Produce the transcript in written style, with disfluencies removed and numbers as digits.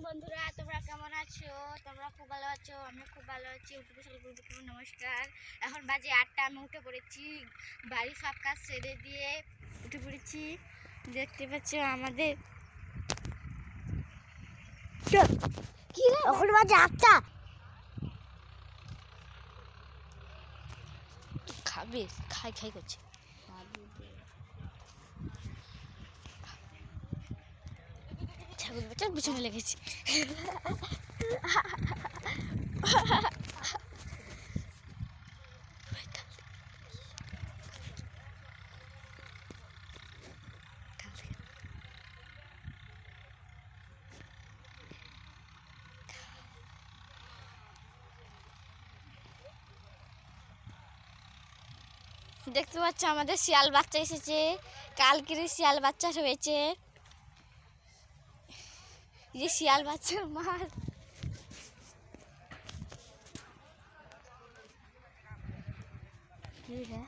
বন্ধুরা, তোমরা কেমন আছো? তোমরা খুব ভালো আছো, আমি খুব ভালো আছি। নমস্কার। এখন বাজে 8টা, আমি উঠে পড়েছি। বাড়ি সব কাজ সেরে দিয়ে উঠে পড়েছি। দেখতে পাচ্ছ আমাদের কি এখন বাজে 8টা। খাবে খাই খাই করছে। ছাগল বাচ্চার পিছনে লেগেছে। দেখতে পাচ্ছ আমাদের শিয়াল বাচ্চা এসেছে। কালকের শিয়াল বাচ্চা হয়েছে। যে শিয়াল বাচ্চার মার কি রে।